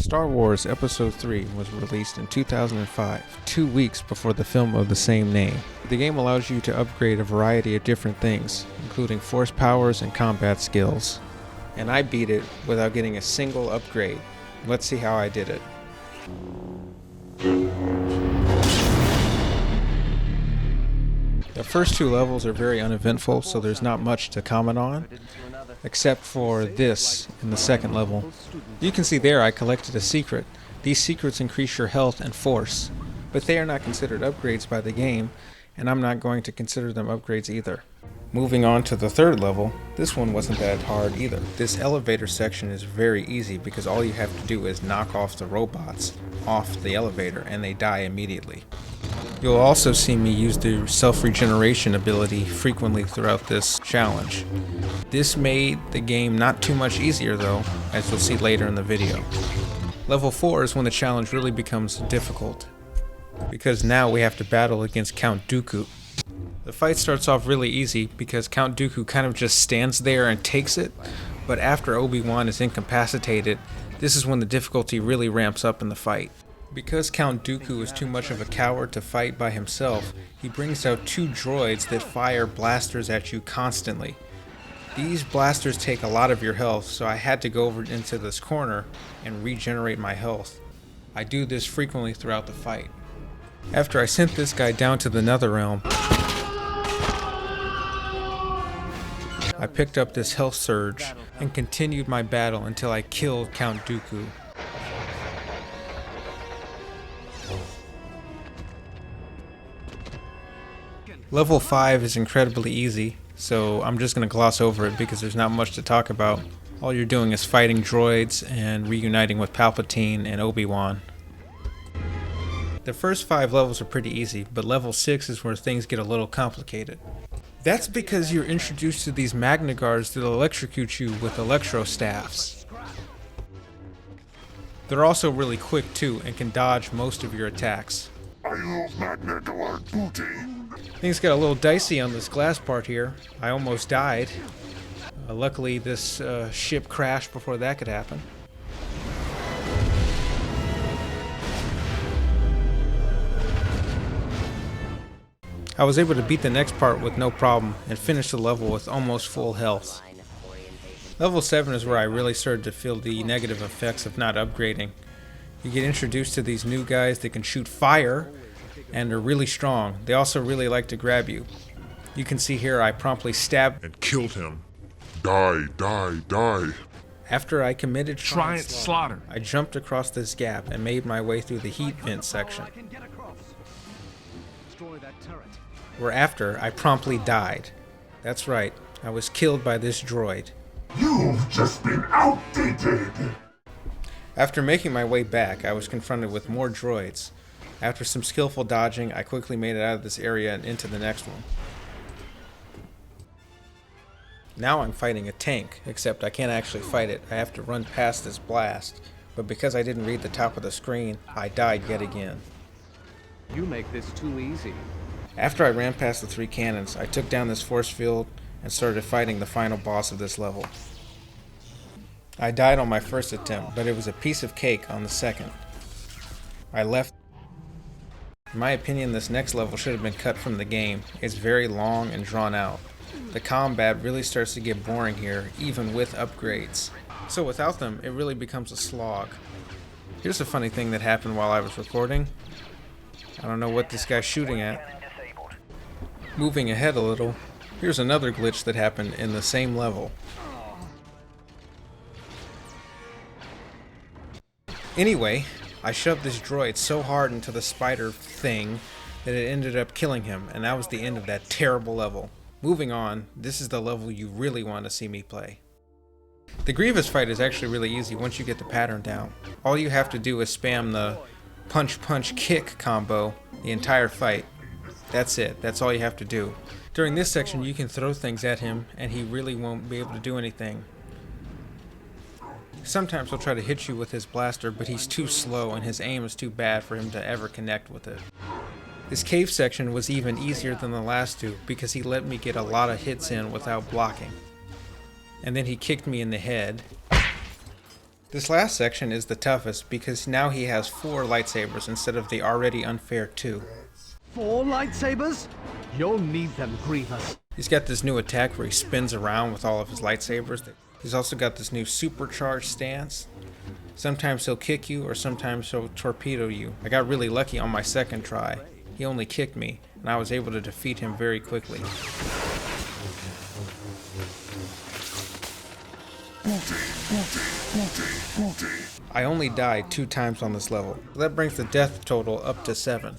Star Wars Episode 3 was released in 2005, 2 weeks before the film of the same name. The game allows you to upgrade a variety of different things, including force powers and combat skills. And I beat it without getting a single upgrade. Let's see how I did it. The first 2 levels are very uneventful, so there's not much to comment on, except for this in the second level. You can see there I collected a secret. These secrets increase your health and force, but they are not considered upgrades by the game, and I'm not going to consider them upgrades either. Moving on to the third level, this one wasn't that hard either. This elevator section is very easy because all you have to do is knock off the robots off the elevator and they die immediately. You'll also see me use the self-regeneration ability frequently throughout this challenge. This made the game not too much easier though, as you'll see later in the video. Level 4 is when the challenge really becomes difficult, because now we have to battle against Count Dooku. The fight starts off really easy because Count Dooku kind of just stands there and takes it, but after Obi-Wan is incapacitated, this is when the difficulty really ramps up in the fight. Because Count Dooku is too much of a coward to fight by himself, he brings out 2 droids that fire blasters at you constantly. These blasters take a lot of your health, so I had to go over into this corner and regenerate my health. I do this frequently throughout the fight. After I sent this guy down to the Netherrealm, I picked up this health surge and continued my battle until I killed Count Dooku. Level 5 is incredibly easy, so I'm just going to gloss over it because there's not much to talk about. All you're doing is fighting droids and reuniting with Palpatine and Obi-Wan. The first 5 levels are pretty easy, but level 6 is where things get a little complicated. That's because you're introduced to these Magna Guards that electrocute you with electro staffs. They're also really quick too and can dodge most of your attacks. I love Magna Guard booty. Things got a little dicey on this glass part here. I almost died. Luckily this ship crashed before that could happen. I was able to beat the next part with no problem and finish the level with almost full health. Level 7 is where I really started to feel the negative effects of not upgrading. You get introduced to these new guys that can shoot fire and are really strong. They also really like to grab you. You can see here I promptly stabbed and killed him. Die, die, die. After I committed Try slaughter, I jumped across this gap and made my way through the heat vent section, where after I promptly died. That's right, I was killed by this droid. You've just been outdated. After making my way back, I was confronted with more droids. After some skillful dodging, I quickly made it out of this area and into the next one. Now I'm fighting a tank, except I can't actually fight it. I have to run past this blast, but because I didn't read the top of the screen, I died yet again. you make this too easy. After I ran past the 3 cannons, I took down this force field and started fighting the final boss of this level. I died on my first attempt, but it was a piece of cake on the second. I left. In my opinion, this next level should have been cut from the game. It's very long and drawn out. The combat really starts to get boring here, even with upgrades. So without them, it really becomes a slog. Here's a funny thing that happened while I was recording. I don't know what this guy's shooting at. Moving ahead a little, here's another glitch that happened in the same level. Anyway, I shoved this droid so hard into the spider thing that it ended up killing him, and that was the end of that terrible level. Moving on, this is the level you really want to see me play. The Grievous fight is actually really easy once you get the pattern down. All you have to do is spam the punch-punch-kick combo the entire fight. That's it. That's all you have to do. During this section, you can throw things at him, and he really won't be able to do anything. Sometimes he'll try to hit you with his blaster, but he's too slow and his aim is too bad for him to ever connect with it. This cave section was even easier than the last 2 because he let me get a lot of hits in without blocking. And then he kicked me in the head. This last section is the toughest because now he has 4 lightsabers instead of the already unfair 2. 4 lightsabers? You'll need them, Grievous. He's got this new attack where he spins around with all of his lightsabers. He's also got this new supercharged stance. Sometimes he'll kick you or sometimes he'll torpedo you. I got really lucky on my second try. He only kicked me and I was able to defeat him very quickly. I only died 2 times on this level. That brings the death total up to 7.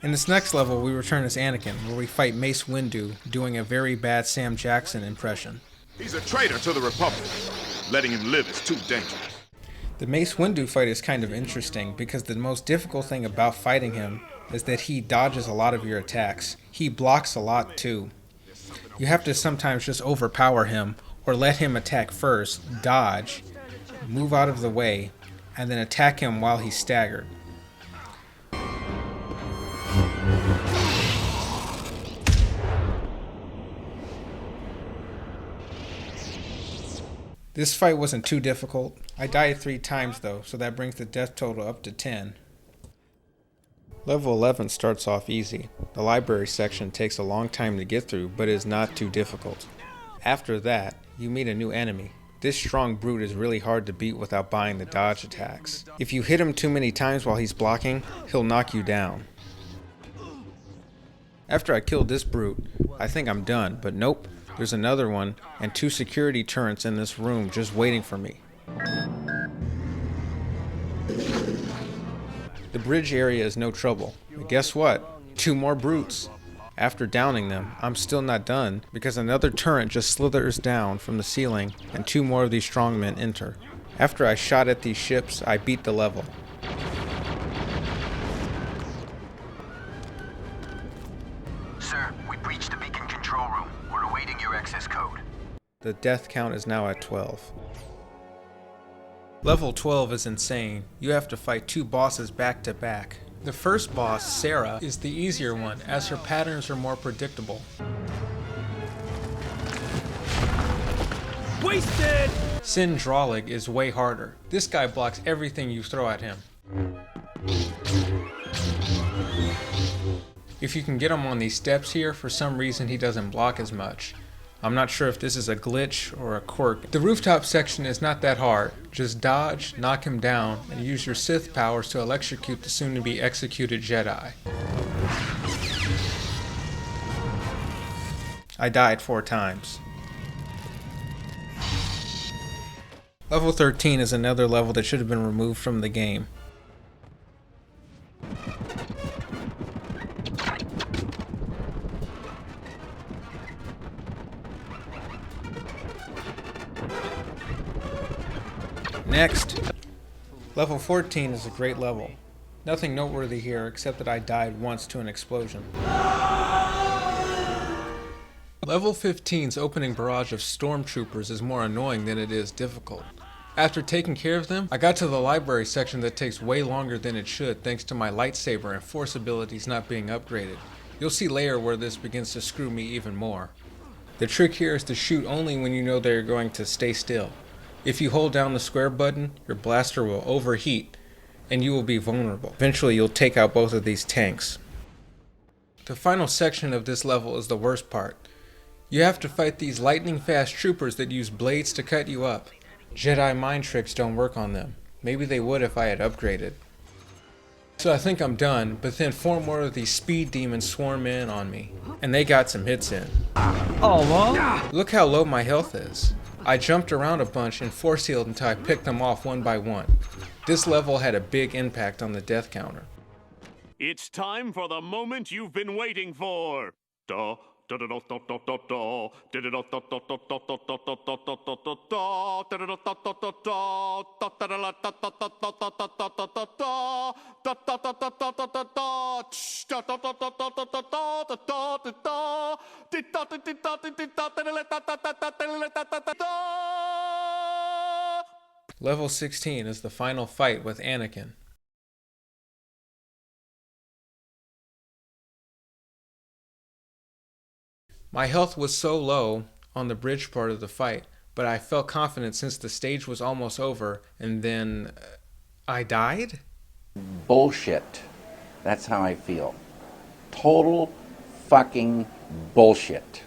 In this next level, we return as Anakin, where we fight Mace Windu, doing a very bad Sam Jackson impression. He's a traitor to the Republic. Letting him live is too dangerous. The Mace Windu fight is kind of interesting because the most difficult thing about fighting him is that he dodges a lot of your attacks. He blocks a lot too. You have to sometimes just overpower him or let him attack first, dodge, move out of the way, and then attack him while he's staggered. This fight wasn't too difficult. I died 3 times though, so that brings the death total up to 10. Level 11 starts off easy. The library section takes a long time to get through, but is not too difficult. After that, you meet a new enemy. This strong brute is really hard to beat without buying the dodge attacks. If you hit him too many times while he's blocking, he'll knock you down. After I killed this brute, I think I'm done, but nope. There's another one, and 2 security turrets in this room just waiting for me. The bridge area is no trouble, but guess what? 2 more brutes. After downing them, I'm still not done, because another turret just slithers down from the ceiling, and 2 more of these strongmen enter. After I shot at these ships, I beat the level. Sir, we breached the beacon control room. We're awaiting your access code. The death count is now at 12. Level 12 is insane. You have to fight 2 bosses back to back. The first boss, Sarah, is the easier one, as her patterns are more predictable. Wasted! Sin Dralig is way harder. This guy blocks everything you throw at him. If you can get him on these steps here, for some reason he doesn't block as much. I'm not sure if this is a glitch or a quirk. The rooftop section is not that hard. Just dodge, knock him down, and use your Sith powers to electrocute the soon-to-be executed Jedi. I died 4 times. Level 13 is another level that should have been removed from the game. Next, level 14 is a great level. Nothing noteworthy here except that I died once to an explosion. Level 15's opening barrage of stormtroopers is more annoying than it is difficult. After taking care of them, I got to the library section that takes way longer than it should thanks to my lightsaber and force abilities not being upgraded. You'll see later where this begins to screw me even more. The trick here is to shoot only when you know they're going to stay still. If you hold down the square button, your blaster will overheat and you will be vulnerable. Eventually you'll take out both of these tanks. The final section of this level is the worst part. You have to fight these lightning fast troopers that use blades to cut you up. Jedi mind tricks don't work on them. Maybe they would if I had upgraded. So I think I'm done, but then 4 more of these speed demons swarm in on me. And they got some hits in. Oh, well? Look how low my health is. I jumped around a bunch and force healed until I picked them off one by one. This level had a big impact on the death counter. It's time for the moment you've been waiting for. Level 16 is the final fight with Anakin. My health was so low on the bridge part of the fight, but I felt confident since the stage was almost over, and then I died? Bullshit. That's how I feel. Total fucking bullshit.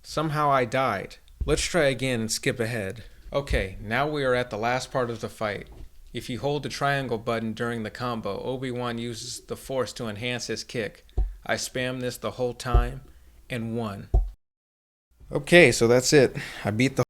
Somehow I died. Let's try again and skip ahead. Okay, now we are at the last part of the fight. If you hold the triangle button during the combo, Obi-Wan uses the Force to enhance his kick. I spammed this the whole time and won. Okay, so that's it. I beat the